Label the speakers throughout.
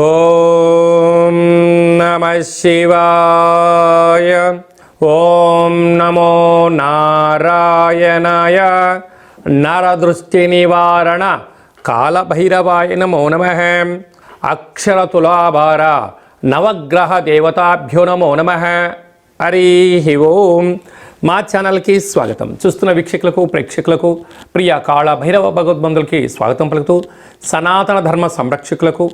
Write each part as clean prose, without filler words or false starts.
Speaker 1: ఓం నమః శివాయ. ఓం నమో నారాయణాయ. నరదృష్టి నివారణ కాళభైరవాయ నమో నమః. అక్షర తులాభార నవగ్రహ దేవతాభ్యో నమో నమః. హరి ఓం. మా ఛానల్కి స్వాగతం. చూస్తున్న వీక్షకులకు ప్రేక్షకులకు ప్రియ కాళభైరవ భగవద్బంధులకి స్వాగతం పలుకుతూ, సనాతన ధర్మ సంరక్షకులకు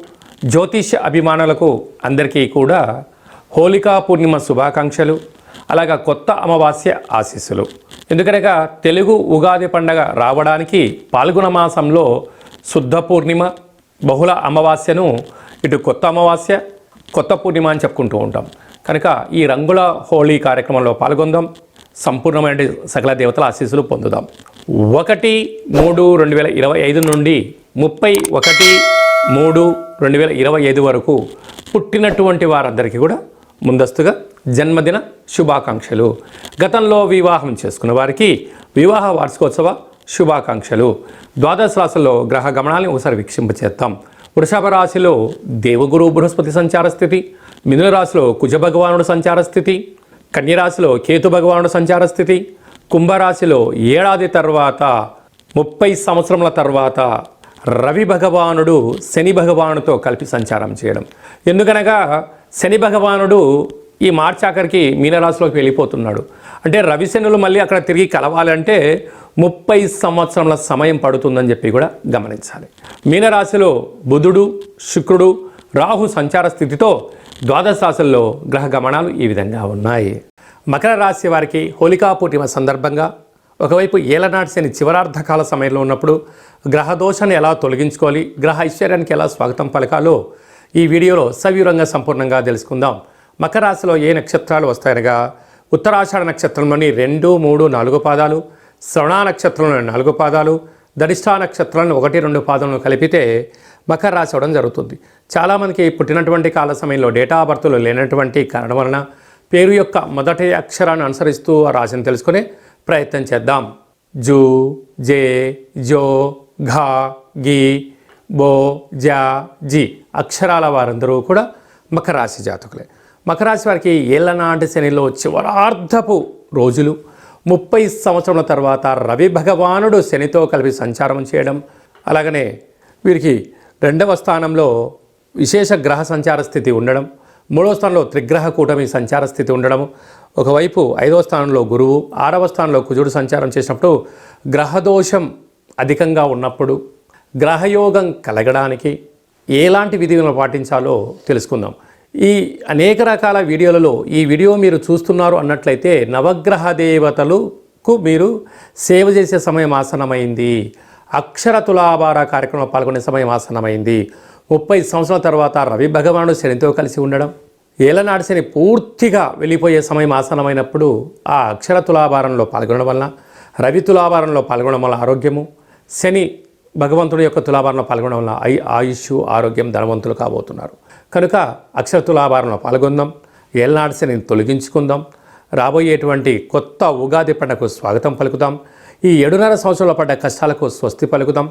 Speaker 1: జ్యోతిష అభిమానులకు అందరికీ కూడా హోళికా పూర్ణిమ శుభాకాంక్షలు, అలాగా కొత్త అమావాస్య ఆశీస్సులు. ఎందుకనగా తెలుగు ఉగాది పండగ రావడానికి పాల్గొన మాసంలో శుద్ధ పూర్ణిమ, బహుళ అమావాస్యను ఇటు కొత్త అమావాస్య, కొత్త పూర్ణిమ అని చెప్పుకుంటూ ఉంటాం. కనుక ఈ రంగుల హోళీ కార్యక్రమంలో పాల్గొందాం, సంపూర్ణమైన సకల దేవతల ఆశీస్సులు పొందుదాం. 1-3-2025 నుండి 31-3-2025 వరకు పుట్టినటువంటి వారందరికీ కూడా ముందస్తుగా జన్మదిన శుభాకాంక్షలు. గతంలో వివాహం చేసుకున్న వారికి వివాహ వార్షికోత్సవ శుభాకాంక్షలు. ద్వాదశ రాశుల్లో గ్రహ గమనాలను ఒకసారి వీక్షింపచేద్దాం. వృషభ రాశిలో దేవగురు బృహస్పతి సంచార స్థితి, మిథున రాశిలో కుజ భగవానుడు సంచార స్థితి, కన్యరాశిలో కేతు భగవానుడు సంచార స్థితి, కుంభరాశిలో ఏడాది తర్వాత 30 సంవత్సరముల తర్వాత రవి భగవానుడు శని భగవానుడితో కలిపి సంచారం చేయడం. ఎందుకనగా శని భగవానుడు ఈ మార్చి ఆఖరికి మీనరాశిలోకి వెళ్ళిపోతున్నాడు. అంటే రవి శనులు మళ్ళీ అక్కడ తిరిగి కలవాలంటే 30 సంవత్సరముల సమయం పడుతుందని చెప్పి కూడా గమనించాలి. మీనరాశిలో బుధుడు, శుక్రుడు, రాహు సంచార స్థితితో ద్వాదశ రాశుల్లో గ్రహ గమనాలు ఈ విధంగా ఉన్నాయి. మకర రాశి వారికి హోళికా పూర్ణిమ సందర్భంగా ఒకవైపు ఏలనాటి శని చివరార్ధకాల సమయంలో ఉన్నప్పుడు గ్రహదోషాన్ని ఎలా తొలగించుకోవాలి, గ్రహ ఐశ్వర్యానికి ఎలా స్వాగతం పలకాలో ఈ వీడియోలో సవివరంగా సంపూర్ణంగా తెలుసుకుందాం. మకర రాశిలో ఏ నక్షత్రాలు వస్తాయనగా ఉత్తరాషాఢ నక్షత్రంలోని 2, 3, 4 పాదాలు, శ్రవణ నక్షత్రంలోని 4 పాదాలు, ధనిష్ఠా నక్షత్రాలను 1, 2 పాదాలను కలిపితే మకర రాశి అవడం జరుగుతుంది. చాలామందికి పుట్టినటువంటి కాల సమయంలో డేటా ఆఫ్ బర్త్లో లేనటువంటి కారణం వలన పేరు యొక్క మొదటి అక్షరాన్ని అనుసరిస్తూ ఆ రాశిని తెలుసుకునే ప్రయత్నం చేద్దాం. జూ, జే, జో, ఘా, గి, బో, జా, జి అక్షరాల వారందరూ కూడా మకర రాశి జాతకులే. మకర రాశి వారికి ఏళ్ళనాటి శనిలో చివరార్ధపు రోజులు, 30 సంవత్సరాల తర్వాత రవి భగవానుడు శనితో కలిపి సంచారం చేయడం, అలాగనే వీరికి 2వ స్థానంలో విశేష గ్రహ సంచార స్థితి ఉండడం, 3వ స్థానంలో త్రిగ్రహ కూటమి సంచార స్థితి ఉండడం, ఒకవైపు 5వ స్థానంలో గురువు, 6వ స్థానంలో కుజుడు సంచారం చేసినప్పుడు గ్రహదోషం అధికంగా ఉన్నప్పుడు గ్రహయోగం కలగడానికి ఎలాంటి విధులను పాటించాలో తెలుసుకుందాం. ఈ అనేక రకాల వీడియోలలో ఈ వీడియో మీరు చూస్తున్నారు అన్నట్లయితే నవగ్రహ దేవతలకు మీరు సేవ చేసే సమయం ఆసనమైంది. అక్షర తులాభార కార్యక్రమంలో పాల్గొనే సమయం ఆసనమైంది. 30 సంవత్సరాల తర్వాత రవి భగవానుడు శనితో కలిసి ఉండడం, ఏలనాటి శని పూర్తిగా వెళ్ళిపోయే సమయం ఆసనమైనప్పుడు ఆ అక్షర తులాభారంలో పాల్గొనడం వలన, రవి తులాభారంలో పాల్గొనడం వల్ల ఆరోగ్యము, శని భగవంతుడి యొక్క తులాభారంలో పాల్గొనడం వల్ల ఆయుష్, ఆరోగ్యం, ధనవంతులు కాబోతున్నారు. కనుక అక్షర తులాభారంలో పాల్గొందాం, ఏలనాటి శనిని తొలగించుకుందాం, రాబోయేటువంటి కొత్త ఉగాది పండుగకు స్వాగతం పలుకుదాం, ఈ 7.5 సంవత్సరాల పడ్డ కష్టాలకు స్వస్తి పలుకుదాం,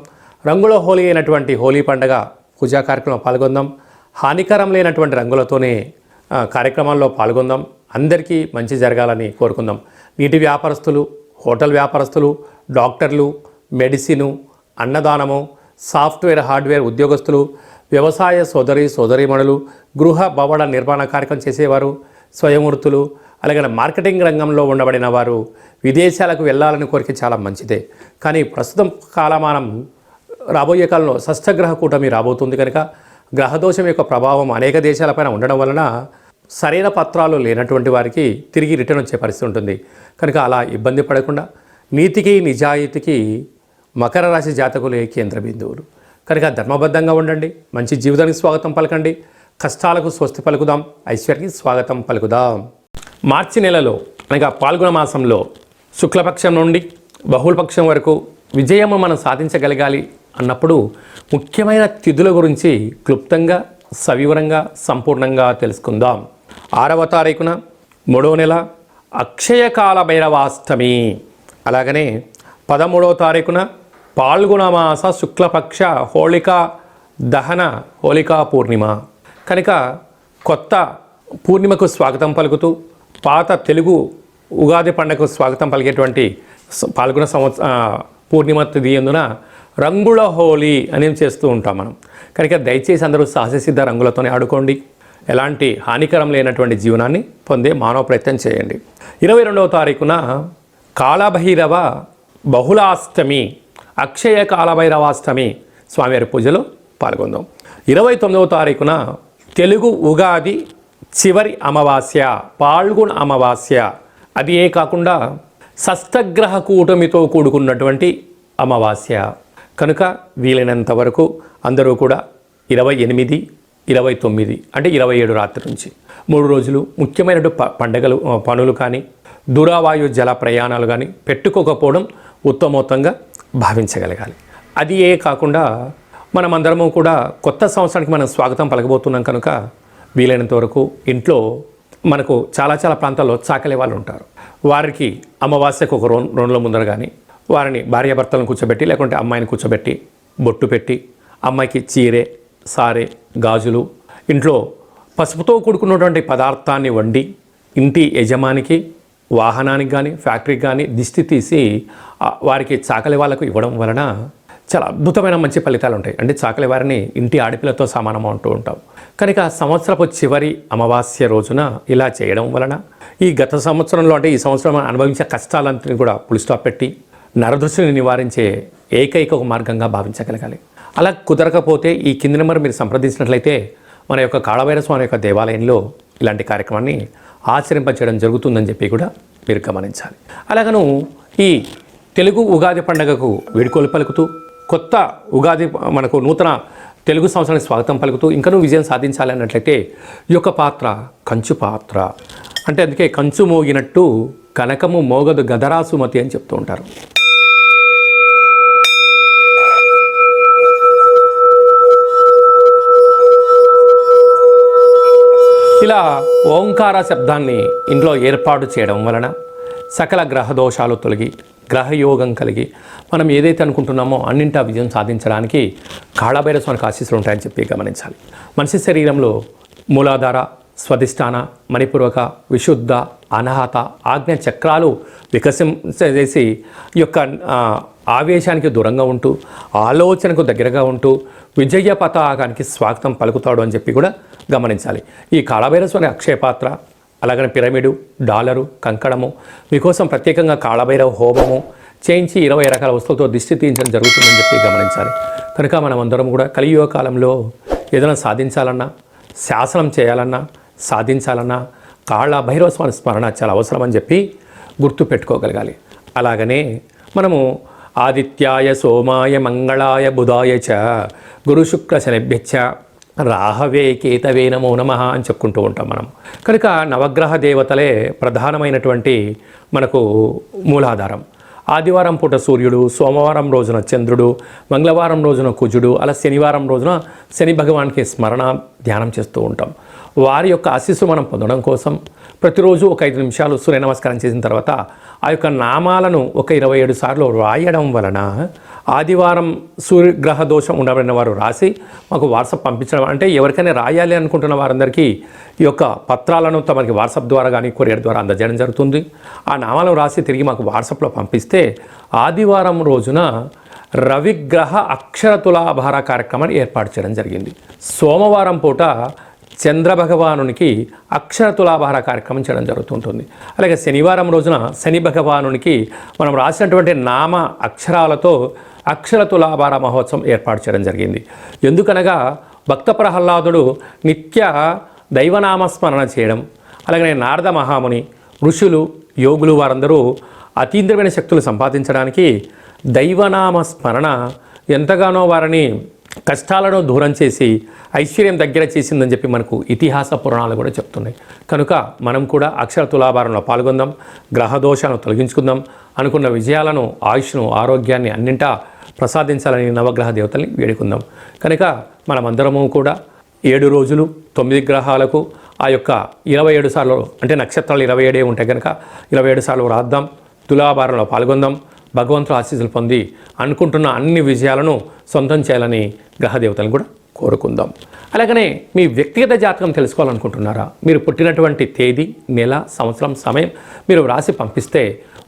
Speaker 1: రంగుల హోలీ అయినటువంటి హోలీ పండుగ పూజా కార్యక్రమంలో పాల్గొందాం, హానికరం లేనటువంటి రంగులతోనే కార్యక్రమాల్లో పాల్గొందాం. అందరికీ మంచి జరగాలని కోరుకుందాం. నీటి వ్యాపారస్తులు, హోటల్ వ్యాపారస్తులు, డాక్టర్లు, మెడిసిను, అన్నదానము, సాఫ్ట్వేర్ హార్డ్వేర్ ఉద్యోగస్తులు, వ్యవసాయ సోదరీమణులు, గృహ భవన నిర్మాణ కార్యక్రమం చేసేవారు, స్వయంవృత్తులు, అలాగే మార్కెటింగ్ రంగంలో ఉండబడిన వారు విదేశాలకు వెళ్ళాలని కోరిక చాలా మంచిదే. కానీ ప్రస్తుతం కాలమానం రాబోయే కాలంలో షష్ఠగ్రహ కూటమి రాబోతుంది కనుక గ్రహదోషం యొక్క ప్రభావం అనేక దేశాలపైన ఉండడం వలన సరైన పత్రాలు లేనటువంటి వారికి తిరిగి రిటర్న్ వచ్చే పరిస్థితి ఉంటుంది. కనుక అలా ఇబ్బంది పడకుండా నీతికి నిజాయితీకి మకర రాశి జాతకులే కేంద్ర బిందువులు. కనుక ధర్మబద్ధంగా ఉండండి, మంచి జీవితానికి స్వాగతం పలకండి, కష్టాలకు స్వస్తి పలుకుదాం, ఐశ్వర్యానికి స్వాగతం పలుకుదాం. మార్చి నెలలో అనగా పాల్గొన మాసంలో శుక్లపక్షం నుండి బహుళపక్షం వరకు విజయము మనం సాధించగలగాలి అన్నప్పుడు ముఖ్యమైన తిథుల గురించి క్లుప్తంగా సవివరంగా సంపూర్ణంగా తెలుసుకుందాం. 6వ తారీఖున 3వ నెల అక్షయ కాల భైరవాష్టమి, అలాగనే 13వ తారీఖున పాల్గొన మాస శుక్లపక్ష హోళికా దహన హోళికా పూర్ణిమ. కనుక కొత్త పూర్ణిమకు స్వాగతం పలుకుతూ పాత తెలుగు ఉగాది పండుగకు స్వాగతం పలికేటువంటి పాల్గొన పూర్ణిమ తిథి అందున రంగుల హోలీ అనేది చేస్తూ ఉంటాం మనం. కనుక దయచేసి అందరూ సహజసిద్ధ రంగులతోనే ఆడుకోండి. ఎలాంటి హానికరం లేనటువంటి జీవనాన్ని పొందే మానవ ప్రయత్నం చేయండి. 22వ తారీఖున కాళభైరవ బహుళాష్టమి, అక్షయ కాళభైరవాష్టమి స్వామివారి పూజలో పాల్గొందాం. 29వ తారీఖున తెలుగు ఉగాది చివరి అమావాస్య, పాల్గొన అమావాస్య. అది ఏ కాకుండా షష్టగ్రహ కూటమితో కూడుకున్నటువంటి అమావాస్య. కనుక వీలైనంత వరకు అందరూ కూడా 28, 29 అంటే 27 రాత్రి నుంచి 3 రోజులు ముఖ్యమైన పండగలు పనులు కానీ దూరవాయు జల ప్రయాణాలు కానీ పెట్టుకోకపోవడం ఉత్తమోత్తంగా భావించగలగాలి. అది ఏ కాకుండా మనమందరము కూడా కొత్త సంవత్సరానికి మనం స్వాగతం పలకబోతున్నాం. కనుక వీలైనంత వరకు ఇంట్లో మనకు చాలా ప్రాంతాల్లో చాకలి వాళ్ళు ఉంటారు. వారికి అమావాస్యకు ఒక రోజుల ముందర కానీ వారిని భార్యాభర్తలను కూర్చోబెట్టి లేకుంటే అమ్మాయిని కూర్చోబెట్టి బొట్టు పెట్టి అమ్మాయికి చీరె, సారె, గాజులు, ఇంట్లో పసుపుతో కూడుకున్నటువంటి పదార్థాన్ని వండి ఇంటి యజమానికి, వాహనానికి కానీ ఫ్యాక్టరీకి కానీ దిష్టి తీసి వారికి చాకలి వాళ్ళకు ఇవ్వడం వలన చాలా అద్భుతమైన మంచి ఫలితాలు ఉంటాయి. అంటే చాకలి వారిని ఇంటి ఆడపిల్లతో సమానం అంటూ ఉంటాం. కనుక సంవత్సరపు చివరి అమావాస్య రోజున ఇలా చేయడం వలన ఈ గత సంవత్సరంలో అంటే ఈ సంవత్సరం అనుభవించే కష్టాలంటిని కూడా ఫుల్ స్టాప్ పెట్టి నరదృష్టిని నివారించే ఏకైక ఒక మార్గంగా భావించగలగాలి. అలా కుదరకపోతే ఈ కింది నెంబర్ మీరు సంప్రదించినట్లయితే మన యొక్క కాళభైరవ స్వామి యొక్క దేవాలయంలో ఇలాంటి కార్యక్రమాన్ని ఆచరింపచేయడం జరుగుతుందని చెప్పి కూడా మీరు గమనించాలి. అలాగను ఈ తెలుగు ఉగాది పండుగకు వేడుకలు పలుకుతూ కొత్త ఉగాది మనకు నూతన తెలుగు సంవత్సరానికి స్వాగతం పలుకుతూ ఇంకనూ విజయం సాధించాలి అన్నట్లయితే ఈ యొక్క పాత్ర కంచు పాత్ర. అంటే అందుకే కంచు మోగినట్టు కనకము మోగదు గదరాసుమతి అని చెప్తూ ఉంటారు. ఇలా ఓంకార శబ్దాన్ని ఇంట్లో ఏర్పాటు చేయడం వలన సకల గ్రహ దోషాలు తొలగి గ్రహయోగం కలిగి మనం ఏదైతే అనుకుంటున్నామో అన్నింటా విజయం సాధించడానికి కాళభైరవ స్వామికి ఆశీస్సులు ఉంటాయని చెప్పి గమనించాలి. మనిషి శరీరంలో మూలాధార, స్వధిష్టాన, మణిపూర్వక, విశుద్ధ, అనాహత, ఆజ్ఞ చక్రాలు వికసించేసి ఈ యొక్క ఆవేశానికి దూరంగా ఉంటూ ఆలోచనకు దగ్గరగా ఉంటూ విజయ పతాకానికి స్వాగతం పలుకుతాడు అని చెప్పి కూడా గమనించాలి. ఈ కాళభైరవ స్వామి అక్షయ పాత్ర, అలాగనే పిరమిడు, డాలరు, కంకణము మీకోసం ప్రత్యేకంగా కాళభైరవ హోమము చేయించి 20 రకాల వస్తువులతో దిష్టి తీయించడం జరుగుతుందని చెప్పి గమనించాలి. కనుక మనం అందరం కూడా కలియుగ కాలంలో ఏదైనా సాధించాలన్నా, శాసనం చేయాలన్నా, సాధించాలన్నా కాళభైరవ స్వామి స్మరణ చాలా అవసరమని చెప్పి గుర్తు పెట్టుకోగలగాలి. అలాగనే మనము ఆదిత్యాయ సోమాయ మంగళాయ బుధాయ చ గురు శుక్ర శనిభ్యచ్చ రాహవే కేతవే నమో నమః అని చెప్పుకుంటూ ఉంటాం మనం. కనుక నవగ్రహ దేవతలే ప్రధానమైనటువంటి మనకు మూలాధారం. ఆదివారం పూట సూర్యుడు, సోమవారం రోజున చంద్రుడు, మంగళవారం రోజున కుజుడు, అలా శనివారం రోజున శని భగవానికి స్మరణ ధ్యానం చేస్తూ ఉంటాం. వారి యొక్క ఆశీస్సు మనం పొందడం కోసం ప్రతిరోజు ఒక 5 నిమిషాలు సూర్య నమస్కారం చేసిన తర్వాత ఆ యొక్క నామాలను ఒక 27 సార్లు రాయడం వలన ఆదివారం సూర్యగ్రహ దోషం ఉండబడిన వారు రాసి మాకు వాట్సాప్ పంపించడం, అంటే ఎవరికైనా రాయాలి అనుకుంటున్న వారందరికీ ఈ యొక్క పత్రాలను తమకి వాట్సాప్ ద్వారా కానీ కొరియర్ ద్వారా అందజేయడం జరుగుతుంది. ఆ నామాలను రాసి తిరిగి మాకు వాట్సాప్లో పంపిస్తే ఆదివారం రోజున రవిగ్రహ అక్షర తులాభార కార్యక్రమాన్ని ఏర్పాటు చేయడం జరిగింది. సోమవారం పూట చంద్రభగవానునికి అక్షర తులాభార కార్యక్రమం చేయడం జరుగుతుంటుంది. అలాగే శనివారం రోజున శని భగవానునికి మనం రాసినటువంటి నామ అక్షరాలతో అక్షర తులాభార మహోత్సవం ఏర్పాటు చేయడం జరిగింది. ఎందుకనగా భక్త ప్రహ్లాదుడు నిత్య దైవనామస్మరణ చేయడం, అలాగే నారద మహాముని, ఋషులు, యోగులు వారందరూ అతీంద్రమైన శక్తులు సంపాదించడానికి దైవనామ స్మరణ ఎంతగానో వారిని కష్టాలను దూరం చేసి ఐశ్వర్యం దగ్గర చేసిందని చెప్పి మనకు ఇతిహాస పురాణాలు కూడా చెప్తున్నాయి. కనుక మనం కూడా అక్షర తులాభారంలో పాల్గొందాం, గ్రహ దోషాలను తొలగించుకుందాం, అనుకున్న విజయాలను, ఆయుష్ను, ఆరోగ్యాన్ని అన్నింటా ప్రసాదించాలని నవగ్రహ దేవతల్ని వేడుకుందాం. కనుక మనమందరము కూడా 7 రోజులు 9 గ్రహాలకు ఆ యొక్క 27 సార్లు, అంటే నక్షత్రాలు 27 ఉంటాయి కనుక 27 సార్లు రాద్దాం, తులాభారంలో పాల్గొందాం, భగవంతుడు ఆశీస్సులు పొంది అనుకుంటున్న అన్ని విజయాలను సొంతం చేయాలని గ్రహదేవతలను కూడా కోరుకుందాం. అలాగనే మీ వ్యక్తిగత జాతకం తెలుసుకోవాలనుకుంటున్నారా? మీరు పుట్టినటువంటి తేదీ, నెల, సంవత్సరం, సమయం మీరు రాసి పంపిస్తే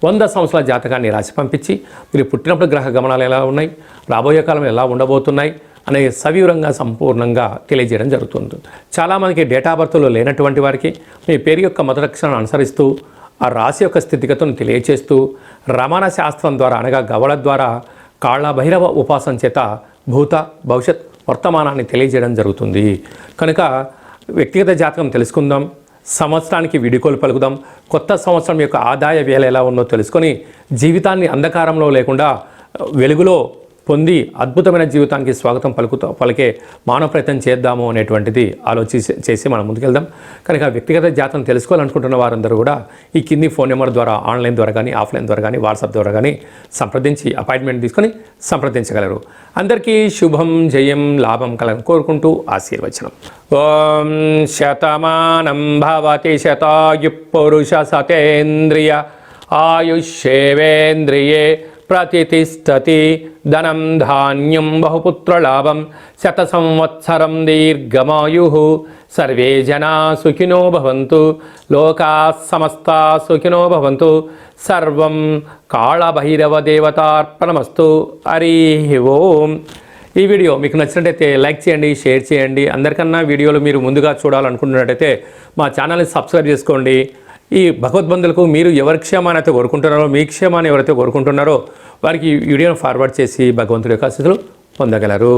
Speaker 1: 100 సంవత్సరాల జాతకాన్ని రాసి పంపించి మీరు పుట్టినప్పుడు గ్రహ గమనాలు ఎలా ఉన్నాయి, రాబోయే కాలంలో ఎలా ఉండబోతున్నాయి అనే సవివరంగా సంపూర్ణంగా తెలియజేయడం జరుగుతుంది. చాలామందికి డేటా బర్త్లో లేనటువంటి వారికి మీ పేరు యొక్క మొదటి అక్షరాన్ని అనుసరిస్తూ ఆ రాశి యొక్క స్థితిగతులను తెలియచేస్తూ రమణ శాస్త్రం ద్వారా అనగా గవళ ద్వారా కాళ్ళ భైరవ ఉపాసన చేత భూత భవిష్యత్ వర్తమానాన్ని తెలియజేయడం జరుగుతుంది. కనుక వ్యక్తిగత జాతకం తెలుసుకుందాం, సంవత్సరానికి వీడియోలు పలుకుదాం, కొత్త సంవత్సరం యొక్క ఆదాయ వేళ ఎలా ఉందో తెలుసుకొని జీవితాన్ని అంధకారంలో లేకుండా వెలుగులో పొంది అద్భుతమైన జీవితానికి స్వాగతం పలికే మానవ ప్రయత్నం చేద్దాము అనేటువంటిది చేసి మనం ముందుకెళ్దాం. కనుక వ్యక్తిగత జాతకం తెలుసుకోవాలనుకుంటున్న వారందరూ కూడా ఈ కింది ఫోన్ నెంబర్ ద్వారా ఆన్లైన్ ద్వారా కానీ ఆఫ్లైన్ ద్వారా కానీ వాట్సాప్ ద్వారా కానీ సంప్రదించి అపాయింట్మెంట్ తీసుకొని సంప్రదించగలరు. అందరికీ శుభం, జయం, లాభం కలను కోరుకుంటూ ఆశీర్వచనం. ఓం శతమానం భవతి శతాయు పురుష సతేంద్రియ ఆయుష్యేవేంద్రియే ప్రతిష్టతి ధనం ధాన్యం బహుపుత్రలాభం శత సంవత్సరం దీర్ఘమాయు సర్వే జనా సుఖినో భవంతు లోకా సమస్తా సుఖినో భవంతు సర్వం కాళభైరవ దేవతార్పణమస్తు. హరి ఓం. ఈ వీడియో మీకు నచ్చినట్టయితే లైక్ చేయండి, షేర్ చేయండి. అందరికన్నా వీడియోలు మీరు ముందుగా చూడాలనుకుంటున్నట్టయితే మా ఛానల్ని సబ్స్క్రైబ్ చేసుకోండి. ఈ భగవద్బంధులకు మీరు ఎవరి క్షేమాన్ని అయితే కోరుకుంటున్నారో, మీ క్షేమాన్ని ఎవరైతే కోరుకుంటున్నారో వారికి ఈ వీడియోను ఫార్వర్డ్ చేసి భగవంతుడి యొక్క ఆశీస్సులు పొందగలరు.